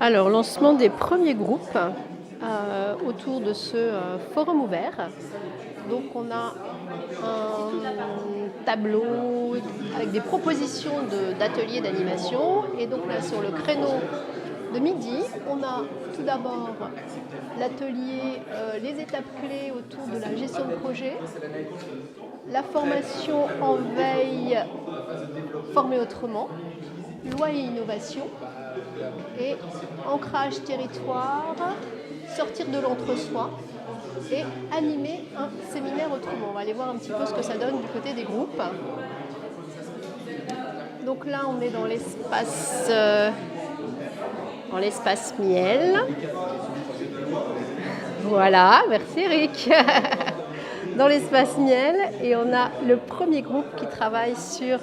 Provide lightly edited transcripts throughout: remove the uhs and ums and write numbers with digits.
Alors, lancement des premiers groupes autour de ce forum ouvert. Donc, on a un tableau avec des propositions d'ateliers d'animation. Et donc là, sur le créneau de midi, on a tout d'abord l'atelier les étapes clés autour de la gestion de projet, la formation en veille formée autrement, loi et innovation, et ancrage territoire, sortir de l'entre-soi et animer un séminaire autrement. On va aller voir un petit peu ce que ça donne du côté des groupes. Donc là, on est dans l'espace miel. Voilà, merci Eric. Dans l'espace miel, et on a le premier groupe qui travaille sur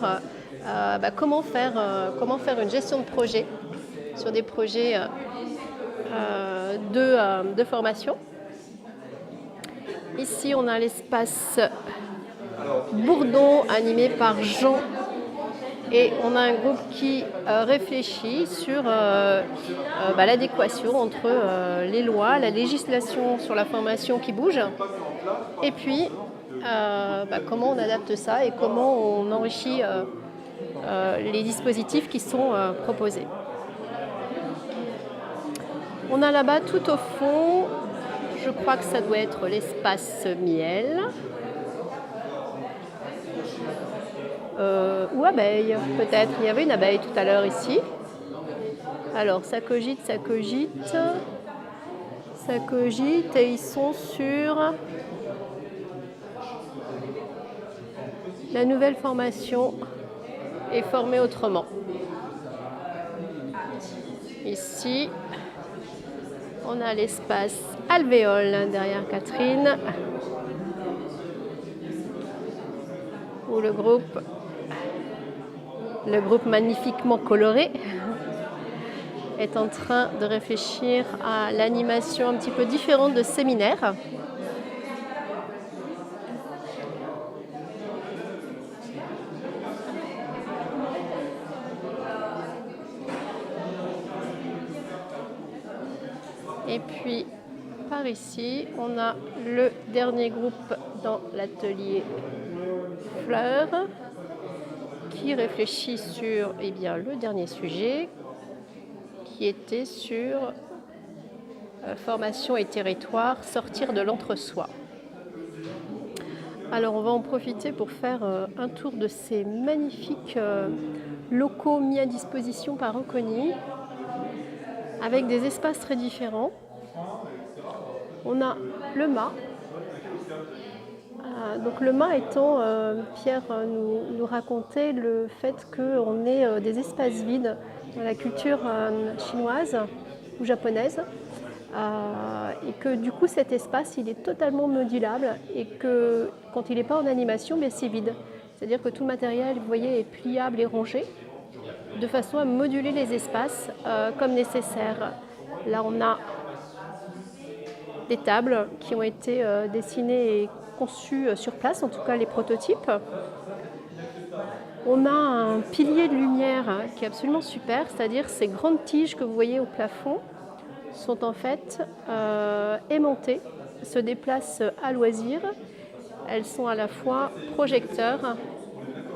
comment faire une gestion de projet sur des projets de formation. Ici, on a l'espace Bourdon animé par Jean, et on a un groupe qui réfléchit sur l'adéquation entre les lois, la législation sur la formation qui bouge, et puis comment on adapte ça et comment on enrichit les dispositifs qui sont proposés. On a là-bas tout au fond, je crois que ça doit être l'espace miel. Ou abeille, peut-être. Il y avait une abeille tout à l'heure ici. Alors, ça cogite, et ils sont sur la nouvelle formation et formée autrement. Ici, on a l'espace alvéole derrière Catherine, où le groupe magnifiquement coloré est en train de réfléchir à l'animation un petit peu différente de séminaire. Et puis, par ici, on a le dernier groupe dans l'atelier fleurs qui réfléchit sur le dernier sujet qui était sur formation et territoire, sortir de l'entre-soi. Alors, on va en profiter pour faire un tour de ces magnifiques locaux mis à disposition par Oconi, avec des espaces très différents. On a le mât. Donc le mât étant, Pierre nous racontait le fait qu'on ait des espaces vides dans la culture chinoise ou japonaise, et que du coup cet espace il est totalement modulable, et que quand il n'est pas en animation, c'est vide. C'est-à-dire que tout le matériel, vous voyez, est pliable et rangé, de façon à moduler les espaces comme nécessaire. Là, on a des tables qui ont été dessinées et conçues sur place, en tout cas les prototypes. On a un pilier de lumière qui est absolument super, c'est-à-dire ces grandes tiges que vous voyez au plafond sont en fait aimantées, se déplacent à loisir. Elles sont à la fois projecteurs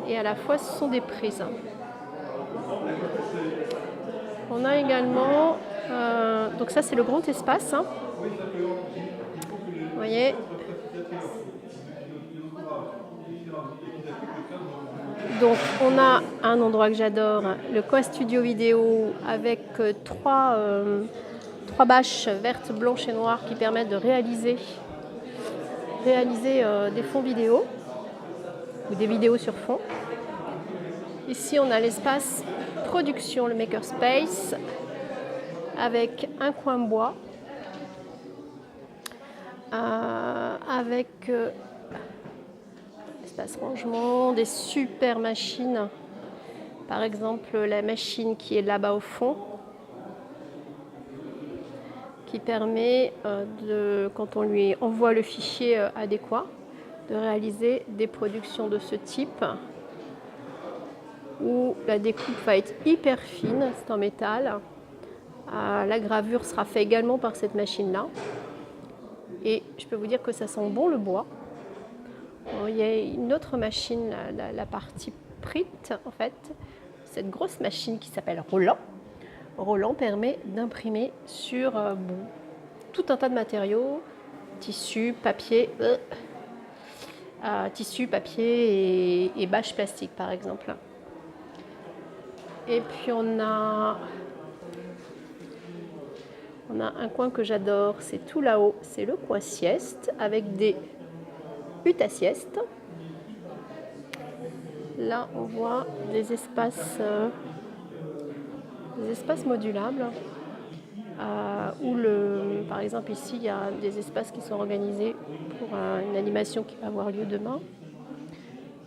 et à la fois ce sont des prises. On a également, donc ça c'est le grand espace, hein. Vous voyez, donc on a un endroit que j'adore, le coin studio vidéo, avec trois bâches vertes, blanches et noires qui permettent de réaliser des fonds vidéo ou des vidéos sur fond. Ici on a l'espace production, le makerspace, avec un coin bois, avec espace rangement, des super machines, par exemple la machine qui est là-bas au fond, qui permet, quand on lui envoie le fichier adéquat, de réaliser des productions de ce type, où la découpe va être hyper fine, c'est en métal, La gravure sera faite également par cette machine-là. Et je peux vous dire que ça sent bon le bois. Il y a une autre machine, la partie print en fait, cette grosse machine qui s'appelle Roland. Roland permet d'imprimer sur tout un tas de matériaux, tissu, papier, et bâches plastiques par exemple. Et puis on a un coin que j'adore, c'est tout là-haut, c'est le coin sieste avec des huttes à sieste. Là, on voit des espaces modulables où, par exemple, ici, il y a des espaces qui sont organisés pour une animation qui va avoir lieu demain,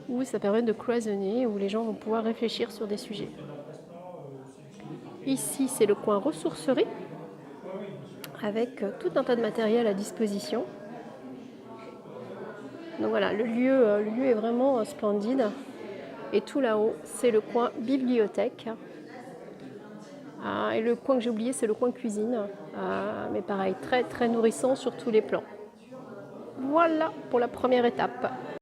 où ça permet de cloisonner, où les gens vont pouvoir réfléchir sur des sujets. Ici, c'est le coin ressourcerie, avec tout un tas de matériel à disposition. Donc voilà, le lieu est vraiment splendide. Et tout là-haut, c'est le coin bibliothèque. Et le coin que j'ai oublié, c'est le coin cuisine. Mais pareil, très très nourrissant sur tous les plans. Voilà pour la première étape.